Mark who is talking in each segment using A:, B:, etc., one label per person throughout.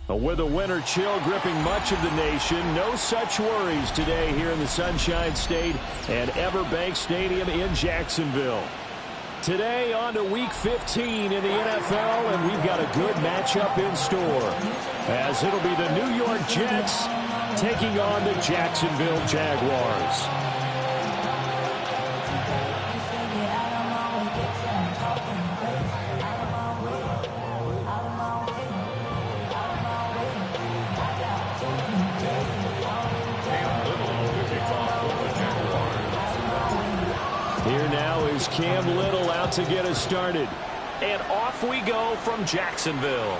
A: With a winter chill gripping much of the nation, no such worries today here in the Sunshine State at Everbank Stadium in Jacksonville. Today on to Week 15 in the NFL, and we've got a good matchup in store, as it'll be the New York Jets taking on the Jacksonville Jaguars. Here now is Cam Little out to get us started. And off we go from Jacksonville.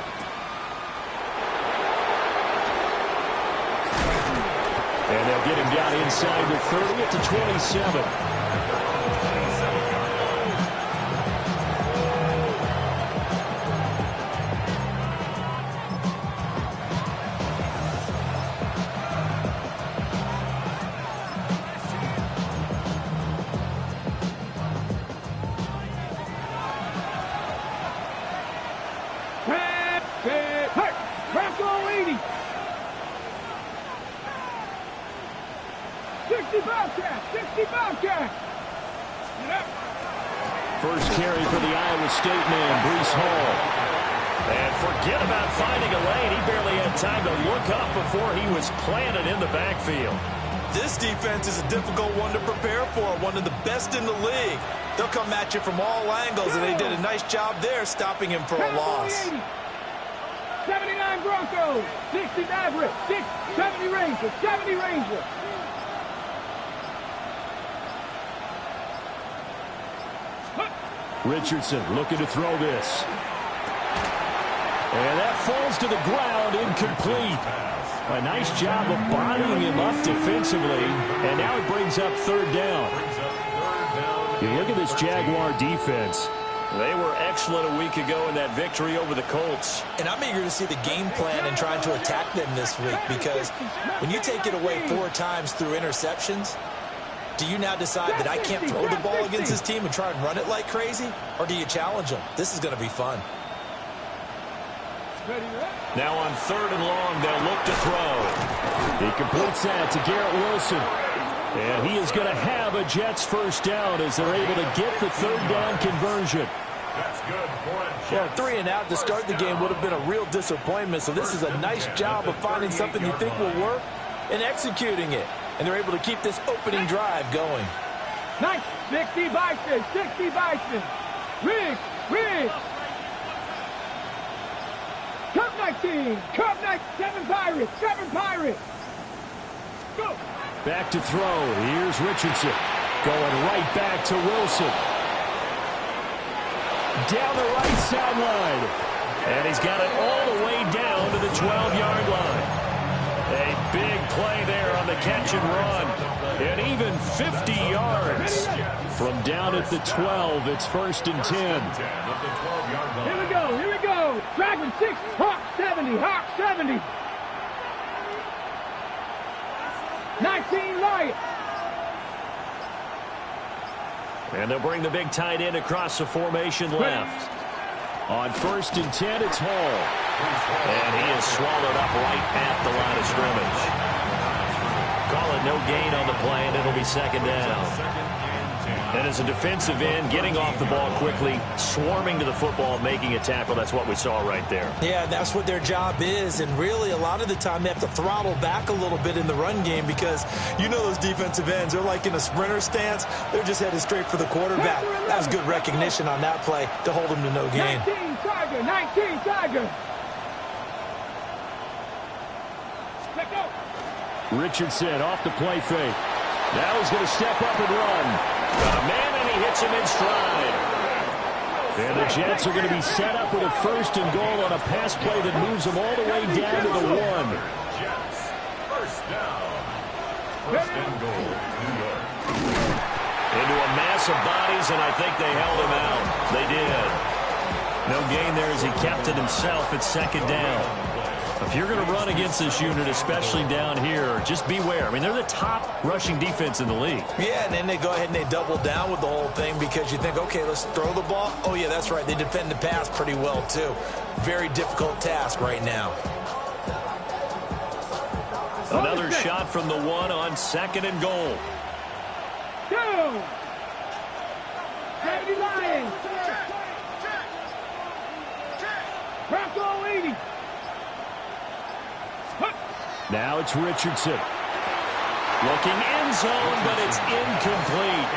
A: And they'll get him down inside the 30 at the 27. First carry for the Iowa State man, Breece Hall. And forget about finding a lane. He barely had time to look up before he was planted in the backfield.
B: This defense is a difficult one to prepare for, one of the best in the league. They'll come at you from all angles, and they did a nice job there stopping him for a loss.
C: 79 Broncos, 60 Mavericks, 70 Rangers, 70 Rangers.
A: Richardson looking to throw this. And that falls to the ground, incomplete. A nice job of bodying him up defensively, and now it brings up third down. You look at this Jaguar defense. They were excellent a week ago in that victory over the Colts.
B: And I'm eager to see the game plan and trying to attack them this week, because when you take it away 4 times through interceptions, do you now decide that I can't throw the ball against this team and try and run it like crazy? Or do you challenge them? This is going to be fun.
A: Now on third and long, they'll look to throw. He completes that to Garrett Wilson. And he is going to have a Jets first down as they're able to get the third down conversion.
B: That's good for it. Well, 3 and out to start the game would have been a real disappointment. So this is a nice job of finding something you think will work and executing it. And they're able to keep this opening drive going.
C: Nice. 60 Bison. 60 Bison. Riggs. Riggs. Cup 19. Cup 19. 7 Pirates. 7 Pirates. Go.
A: Back to throw. Here's Richardson. Going right back to Wilson. Down the right sideline. And he's got it all the way down to the 12-yard line. A big play there on the catch and run. And even 50 yards from down at the 12. It's 1st and 10.
C: Here we go. Here we go. Dragon 6. Hawk 70. Hawk 70. 19 Lions.
A: And they'll bring the big tight end across the formation left. On 1st and 10, it's Hall. And he is swallowed up right at the line of scrimmage. Call it no gain on the play, and it'll be 2nd down. And as a defensive end, getting off the ball quickly, swarming to the football, making a tackle, that's what we saw right there.
B: Yeah, that's what their job is. And really, a lot of the time, they have to throttle back a little bit in the run game, because you know those defensive ends, they're like in a sprinter stance. They're just headed straight for the quarterback. That was good recognition on that play to hold them to no gain.
C: 19 Tiger. 19 Tiger. Let go.
A: Richardson off the play fake. Now he's going to step up and run. Got a man, and he hits him in stride. And the Jets are going to be set up with a 1st and goal on a pass play that moves them all the way down to the 1.
D: Jets, 1st down. 1st and goal, New York.
A: some bodies, and I think they held him out. They did. No gain there as he kept it himself at second down. If you're going to run against this unit, especially down here, just beware. I mean, they're the top rushing defense in the league.
B: Yeah, and then they go ahead and they double down with the whole thing because you think, okay, let's throw the ball. Oh, yeah, that's right. They defend the pass pretty well, too. Very difficult task right now.
A: Another shot from the one on second and goal.
C: Go! Heavy Lions! Bronco 80!
A: Now it's Richardson. Looking end zone, but it's incomplete.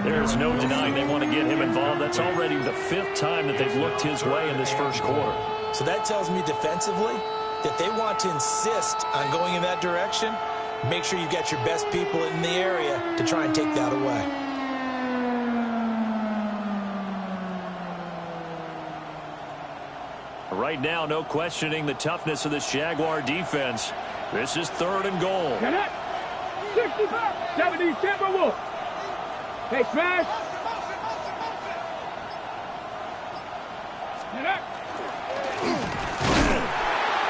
A: There's no denying they want to get him involved. That's already the 5th time that they've looked his way in this first quarter.
B: So that tells me defensively that they want to insist on going in that direction. Make sure you've got your best people in the area to try and take that away.
A: Right now, no questioning the toughness of this Jaguar defense. This is 3rd and goal.
C: 65, 70 Timberwolves. Hey, smash.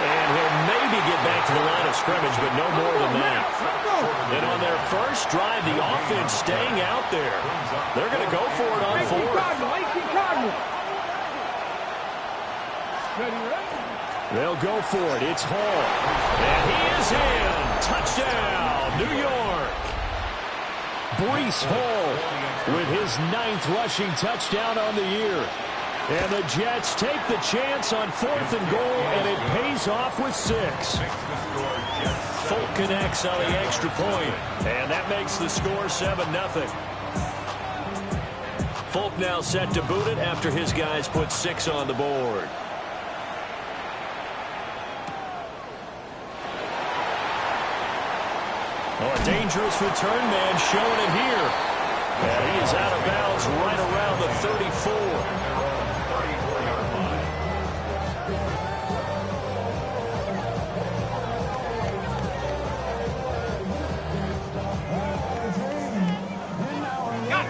A: And he'll maybe get back to the line of scrimmage, but no more than that. And on their first drive, the offense staying out there. They're going to go for it on 4th. They'll go for it. It's Hall. And he is in. Touchdown, New York. Breece Hall with his 9th rushing touchdown on the year. And the Jets take the chance on 4th and goal, and it pays off with 6. Folk connects on the extra point, and that makes the score 7-0. Folk now set to boot it after his guys put 6 on the board. Oh, a dangerous return man showing it here. And he is out of bounds right around the 34.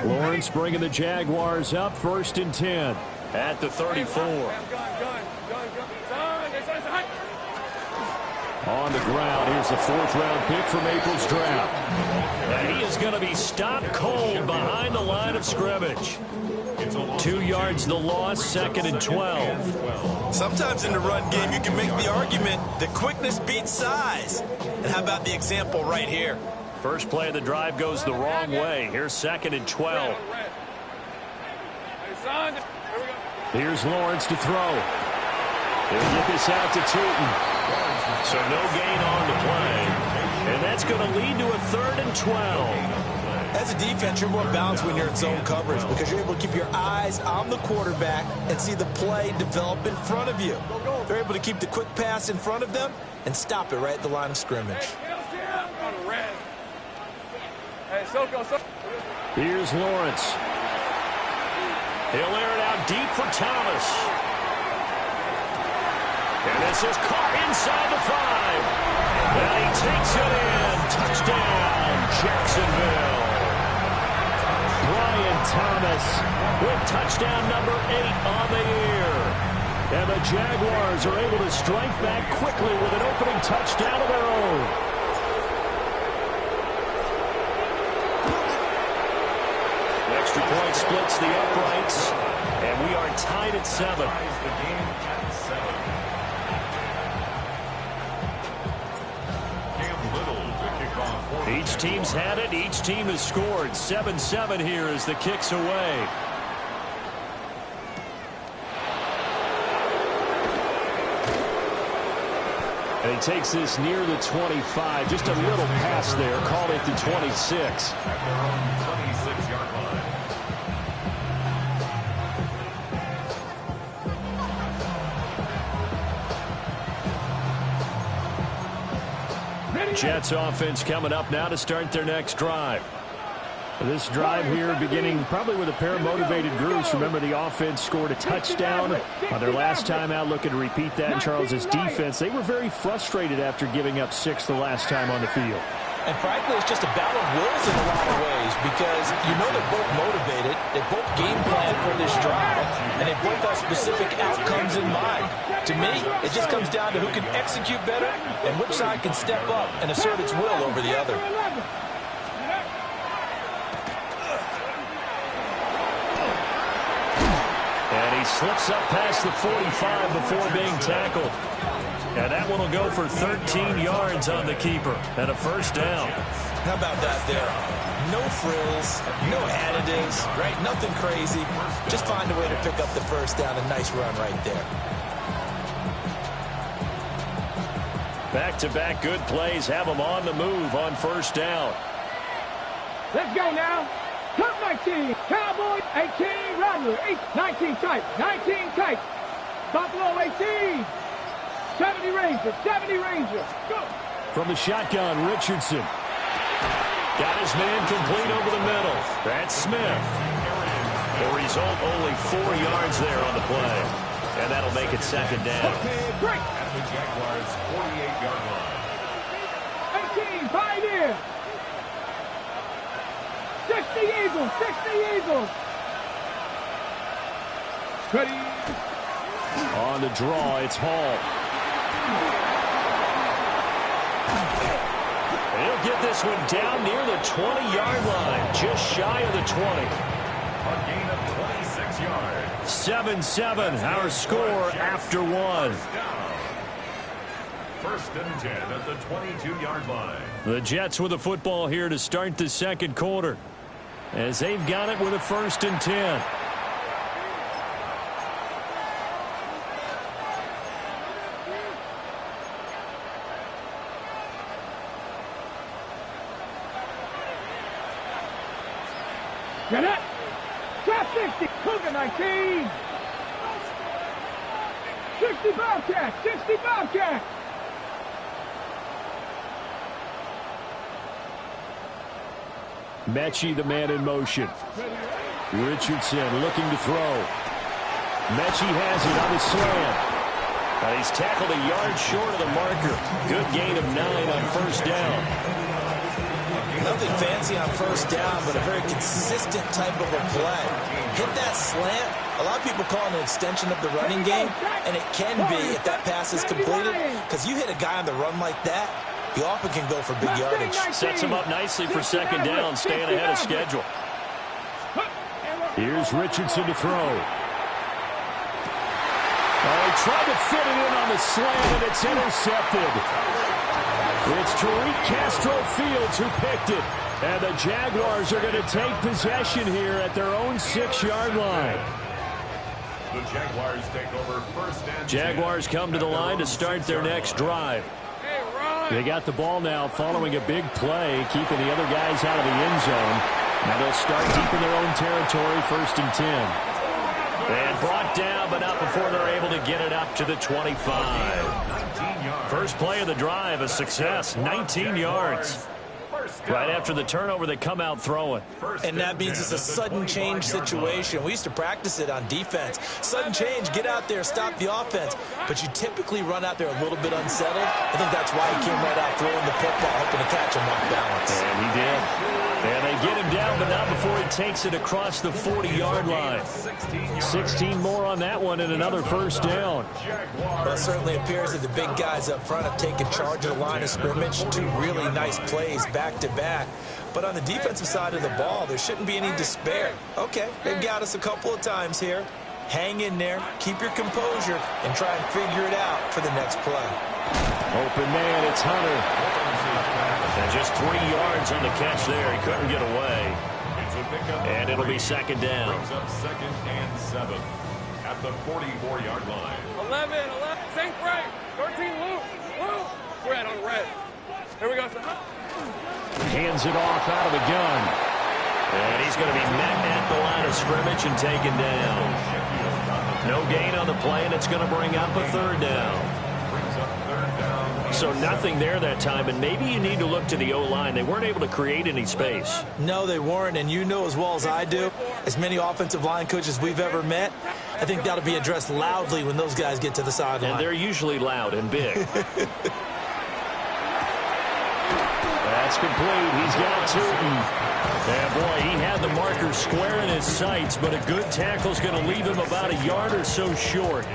A: Lawrence bringing the Jaguars up 1st and 10 at the 34. On the ground, here's the 4th-round pick from April's draft. And he is going to be stopped cold behind the line of scrimmage. 2 yards the loss, 2nd and 12.
B: Sometimes in the run game, you can make the argument that quickness beats size. And how about the example right here?
A: First play of the drive goes the wrong way. Here's 2nd and 12. Here's Lawrence to throw. He'll get this out to Tootin. So no gain on the play. And that's going to lead to a 3rd and 12.
B: As a defense, you're more balanced when you're in zone coverage because you're able to keep your eyes on the quarterback and see the play develop in front of you. They're able to keep the quick pass in front of them and stop it right at the line of scrimmage.
A: Here's Lawrence. He'll air it out deep for Thomas. And this is caught inside the 5. And he takes it in. Touchdown, Jacksonville. Brian Thomas with touchdown number 8 on the year. And the Jaguars are able to strike back quickly with an opening touchdown of their own. The extra point splits the uprights. And we are tied at 7. Each team's had it. Each team has scored. 7-7 here as the kick's away. And he takes this near the 25. Just a little pass there. Called it the 26. Jets offense coming up now to start their next drive. This drive here beginning probably with a pair of motivated groups. Remember, the offense scored a touchdown on their last time out, looking to repeat that. In Charles's defense, they were very frustrated after giving up 6 the last time on the field.
B: And frankly, it's just a battle of wills in a lot of ways because you know they're both motivated, they both game plan for this drive, and they both have specific outcomes in mind. To me, it just comes down to who can execute better and which side can step up and assert its will over the other.
A: And he slips up past the 45 before being tackled. And that one will go for 13 yards on the keeper and a first down.
B: How about that there? No frills, no additives, right? Nothing crazy. Just find a way to pick up the first down. A nice run right there.
A: Back-to-back good plays have them on the move on first down.
C: Let's go now. Top 19, Cowboys 18, Rattler 19 type, 19 type, Buffalo 18, 70 Rangers, 70 Rangers. Go.
A: From the shotgun, Richardson. Got his man complete over the middle. That's Smith. The result, only 4 yards there on the play. And that'll make it second down.
C: Okay, break.
D: At the Jaguars' 48-yard line.
C: 18, Pioneer. 60 Eagles, 60 Eagles. Ready.
A: On the draw, it's Hall. He'll get this one down near the 20-yard line, just shy of the 20.
D: A gain of 26 yards.
A: 7-7, our score after one.
D: First and 10 at the 22-yard line.
A: The Jets with the football here to start the second quarter, as they've got it with a first and 10.
C: Get it. Drop 60, Cougar 19. 60 Bobcat, 60 Bobcat.
A: Mechie, the man in motion. Richardson looking to throw. Mechie has it on the slant. And he's tackled a yard short of the marker. Good gain of 9 on first down.
B: Nothing fancy on first down, but a very consistent type of a play. Hit that slant. A lot of people call it an extension of the running game, and it can be if that pass is completed, because you hit a guy on the run like that, you often can go for big yardage.
A: Sets him up nicely for second down, staying ahead of schedule. Here's Richardson to throw. Oh, he tried to fit it in on the slant, and it's intercepted. It's Tariq Castro Fields who picked it. And the Jaguars are going to take possession here at their own 6-yard line.
D: The Jaguars take over first and 10.
A: Jaguars come to the line to start their next drive. They got the ball now following a big play, keeping the other guys out of the end zone. Now they'll start deep in their own territory, first and 10. And brought down, but not before they're able to get it up to the 25. First play of the drive, a success, 19 yards. Right after the turnover, they come out throwing.
B: And that means it's a sudden change situation. We used to practice it on defense. Sudden change, get out there, stop the offense. But you typically run out there a little bit unsettled. I think that's why he came right out throwing the football, hoping to catch him off balance.
A: And he did. And they get him down, but not before he takes it across the 40-yard line. 16 more on that one and another first down.
B: Well, it certainly appears that the big guys up front have taken charge of the line of scrimmage. 2 really nice plays back-to-back. But on the defensive side of the ball, there shouldn't be any despair. Okay, they've got us a couple of times here. Hang in there, keep your composure, and try and figure it out for the next play.
A: Open man, it's Hunter. And just 3 yards on the catch there. He couldn't get away. And it'll be second down.
D: Brings up second and 7 at the 44-yard line.
E: 11, same break. 13, loop. Red on red. Here we go, sir.
A: Hands it off out of the gun. And he's going to be met at the line of scrimmage and taken down. No gain on the play, and it's going to bring up a third down.
D: Brings up third down.
A: So nothing there that time, and maybe you need to look to the O-line. They weren't able to create any space.
B: No, they weren't, and you know as well as I do, as many offensive line coaches we've ever met, I think that'll be addressed loudly when those guys get to the sideline.
A: And they're usually loud and big. That's complete. He's got Tootin. And, boy, he had the marker square in his sights, but a good tackle's going to leave him about a yard or so short.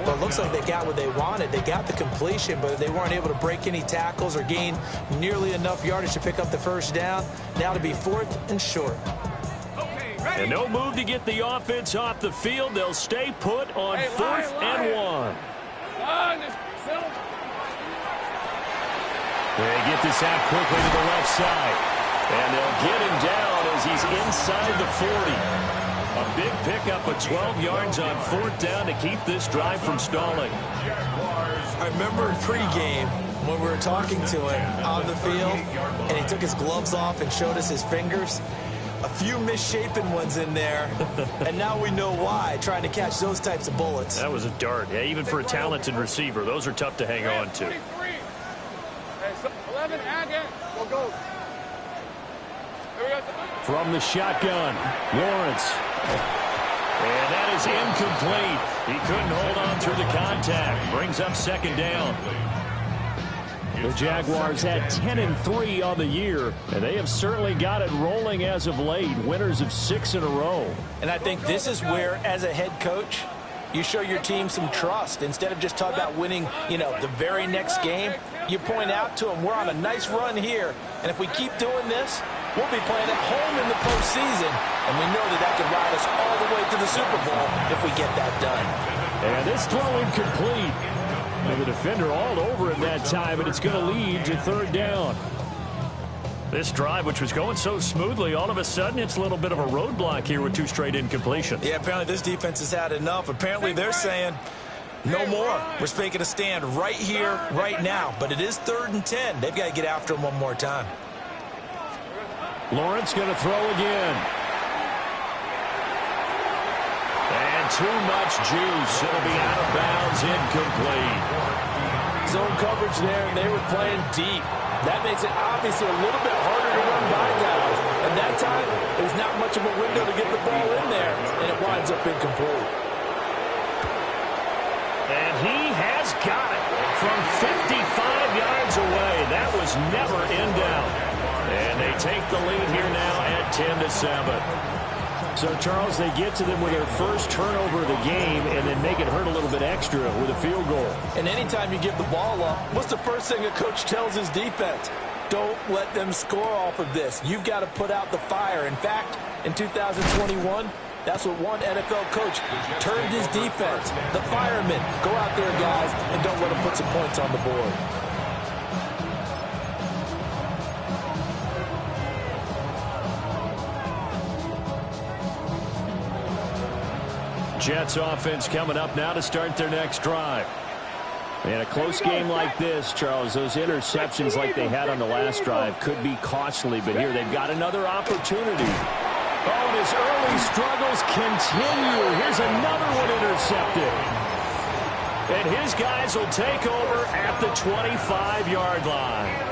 B: Well, it looks like they got what they wanted. They got the completion, but they weren't able to break any tackles or gain nearly enough yardage to pick up the first down. Now to be 4th and short.
A: And no move to get the offense off the field. They'll stay put on 4th and 1. They get this out quickly to the left side. And they'll get him down as he's inside the 40. A big pickup of 12 yards on 4th down to keep this drive from stalling.
B: I remember in pregame when we were talking to him on the field, and he took his gloves off and showed us his fingers. A few misshapen ones in there, and now we know why, trying to catch those types of bullets.
A: That was a dart. Yeah, even for a talented receiver, those are tough to hang on to.
E: 11, again. Go.
A: From the shotgun, Lawrence. And that is incomplete. He couldn't hold on through the contact. Brings up 2nd down. The Jaguars had 10-3 on the year, and they have certainly got it rolling as of late. Winners of 6 in a row.
B: And I think this is where, as a head coach, you show your team some trust. Instead of just talking about winning, the very next game, you point out to them, we're on a nice run here, and if we keep doing this, we'll be playing at home in the postseason, and we know that can ride us all the way to the Super Bowl if we get that done.
A: And this throw incomplete. And the defender all over him that time, and it's going to lead to 3rd down. This drive, which was going so smoothly, all of a sudden it's a little bit of a roadblock here with 2 straight incompletions.
B: Yeah, apparently this defense has had enough. Apparently they're saying, no more. We're making a stand right here, right now. But it is 3rd and 10. They've got to get after him one more time.
A: Lawrence going to throw again. And too much juice. It'll be out of bounds, incomplete.
B: Zone coverage there, and they were playing deep. That makes it obviously a little bit harder to run by guys. And that time, there's not much of a window to get the ball in there, and it winds up incomplete.
A: And he has got it from 55 yards away. That was never in doubt. And they take the lead here now at 10-7. So, Charles, they get to them with their first turnover of the game and then make it hurt a little bit extra with a field goal.
B: And anytime you give the ball up, what's the first thing a coach tells his defense? Don't let them score off of this. You've got to put out the fire. In fact, in 2021, that's what one NFL coach termed his defense. The firemen. Go out there, guys, and don't let them put some points on the board.
A: Jets offense coming up now to start their next drive. And a close game like this, Charles, those interceptions like they had on the last drive could be costly, but here they've got another opportunity. Oh, and his early struggles continue. Here's another one intercepted. And his guys will take over at the 25-yard line.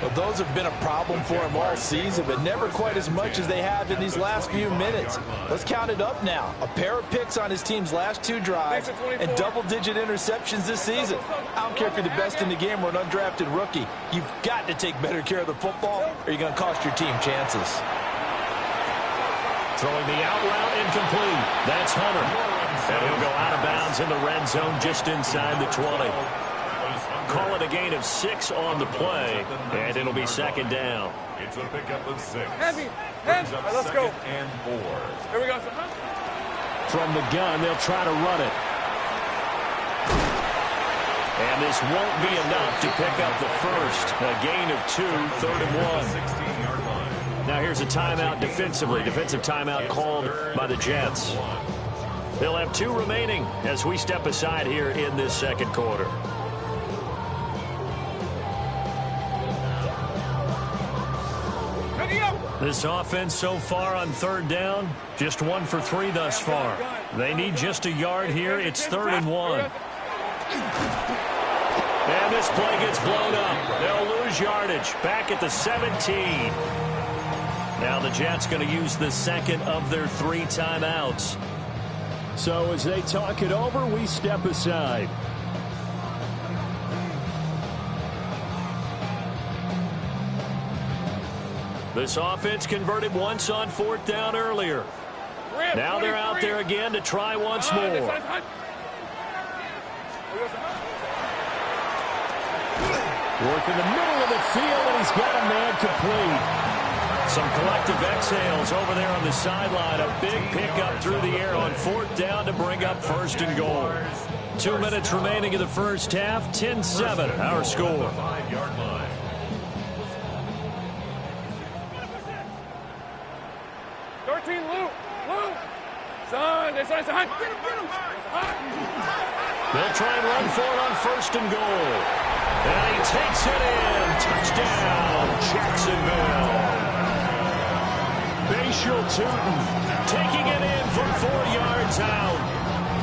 B: Well, those have been a problem for him all season, but never quite as much as they have in these last few minutes. Let's count it up now. A pair of picks on his team's last 2 drives and double-digit interceptions this season. I don't care if you're the best in the game or an undrafted rookie. You've got to take better care of the football or you're going to cost your team chances.
A: Throwing the out route incomplete. That's Hunter. And he'll go out of bounds in the red zone just inside the 20. Call it a gain of 6 on the play, and it'll be 2nd down.
D: It's a pickup of 6.
E: Heavy.
D: Brings up
E: Let's go.
D: 2nd and 4.
E: Here we go.
A: From the gun, they'll try to run it. And this won't be enough to pick up the first. A gain of 2, 3rd and 1.
D: 16-yard line.
A: Now here's a timeout defensively. Defensive timeout called by the Jets. They'll have 2 remaining as we step aside here in this second quarter. This offense so far on 3rd down, just 1 for 3 thus far. They need just a yard here. It's 3rd and 1. And this play gets blown up. They'll lose yardage. Back at the 17. Now the Jets going to use the second of their 3 timeouts. So as they talk it over, we step aside. This offense converted once on 4th down earlier. Now they're out there again to try once more. Work in the middle of the field, and he's got a man complete. Some collective exhales over there on the sideline. A big pickup through the air on 4th down to bring up 1st and goal. 2 minutes remaining in the first half. 10-7, our score.
D: 5-yard line.
A: They'll try and run for it on 1st and goal. And he takes it in. Touchdown, Jacksonville. Bashal Tootin taking it in from 4 yards out.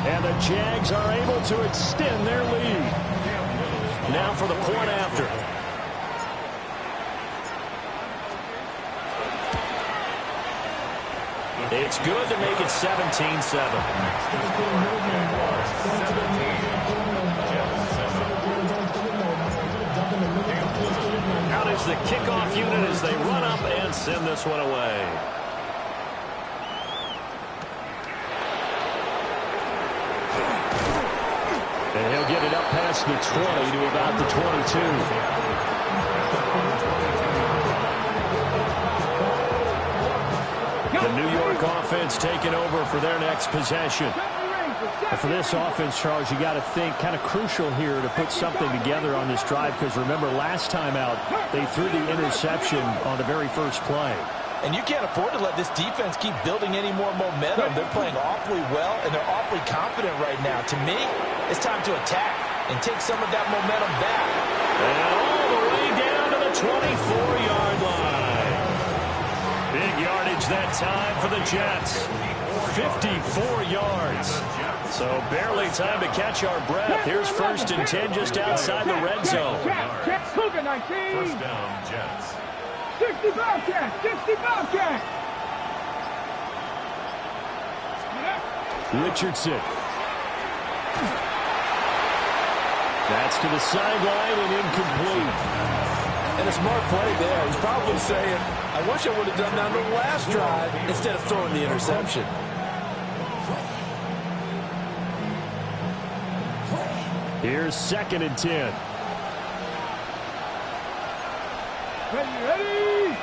A: And the Jags are able to extend their lead. Now for the point after. It's good to make it 17-7. Out is the kickoff unit as they run up and send this one away. And he'll get it up past the 20 to about the 22. The New York offense taking over for their next possession. And for this offense, Charles, you got to think kind of crucial here to put something together on this drive, because remember last time out they threw the interception on the very first play.
B: And you can't afford to let this defense keep building any more momentum. They're playing awfully well, and they're awfully confident right now. To me, it's time to attack and take some of that momentum back.
A: And all the way down to the 24-yard line. Big yardage that time for the Jets. 54 yards. So barely time to catch our breath. Here's 1st and 10 just outside the red zone.
D: First down, Jets.
C: 60 Bobcats! 60 Bobcats!
A: Richardson. That's to the sideline and incomplete.
B: And a smart play there. He's probably saying, I wish I would have done that on the last drive instead of throwing the interception.
A: Here's 2nd and 10.
C: Ready?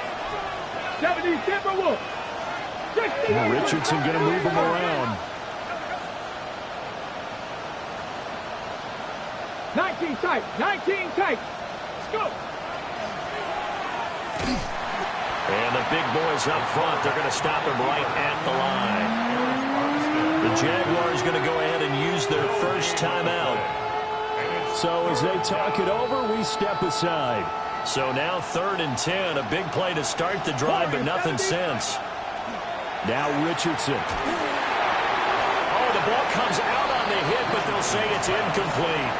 C: 70 Timberwolves. 60.
A: Richardson going to move him around.
C: 19 tight. 19 tight. Let's go.
A: And the big boys up front, they're going to stop him right at the line. The Jaguars going to go ahead and use their first timeout. So as they talk it over, we step aside. So now 3rd and 10, a big play to start the drive, but nothing since. Now Richardson. Oh, the ball comes out on the hit, but they'll say it's incomplete.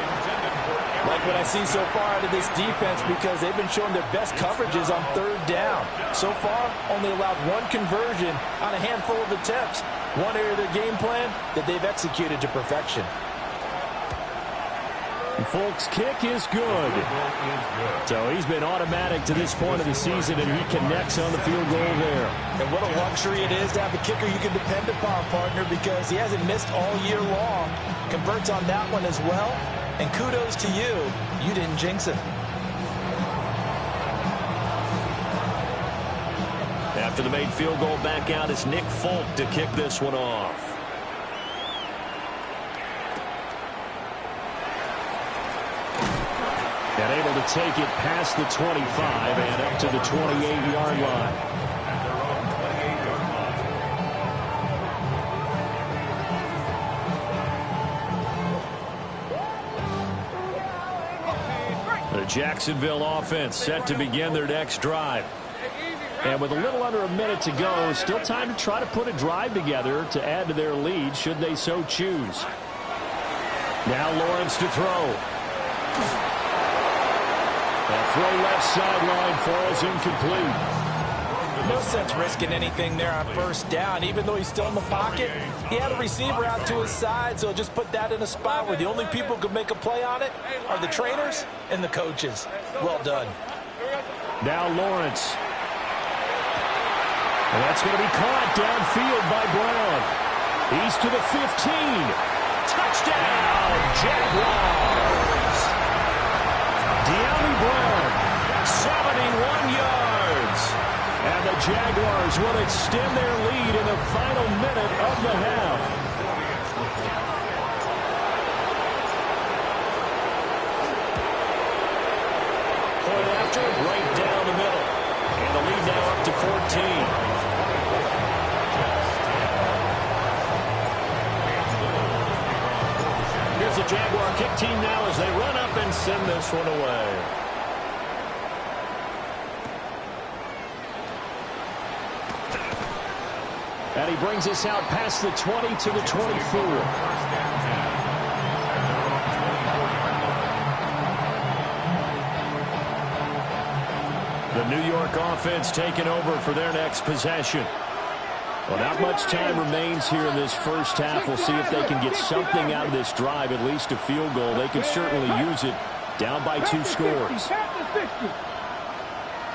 B: Like what I see so far out of this defense, because they've been showing their best coverages on 3rd down. So far, only allowed 1 conversion on a handful of attempts. One area of their game plan that they've executed to perfection.
A: Folks, kick is good. So he's been automatic to this point of the season, and he connects on the field goal there.
B: And what a luxury it is to have a kicker you can depend upon, partner, because he hasn't missed all year long. Converts on that one as well. And kudos to you. You didn't jinx it.
A: After the made field goal, back out is Nick Folk to kick this one off. And able to take it past the 25 and up to the 28-yard line. The Jacksonville offense set to begin their next drive. And with a little under a minute to go, still time to try to put a drive together to add to their lead should they so choose. Now Lawrence to throw. That throw left sideline falls incomplete.
B: No sense risking anything there on first down. Even though he's still in the pocket, he had a receiver out to his side, so just put that in a spot where the only people who can make a play on it are the trainers and the coaches. Well done.
A: Now Lawrence. And that's going to be caught downfield by Brown. He's to the 15. Touchdown, Jaguars. De'Ami Brown, 71 yards. And the Jaguars will extend their lead in the final minute of the half. Point after, right down the middle. And the lead now up to 14. Here's the Jaguar kick team now as they run up and send this one away. And he brings us out past the 20 to the 24. The New York offense taking over for their next possession. Well, not much time remains here in this first half. We'll see if they can get something out of this drive, at least a field goal. They can certainly use it, down by 2 scores.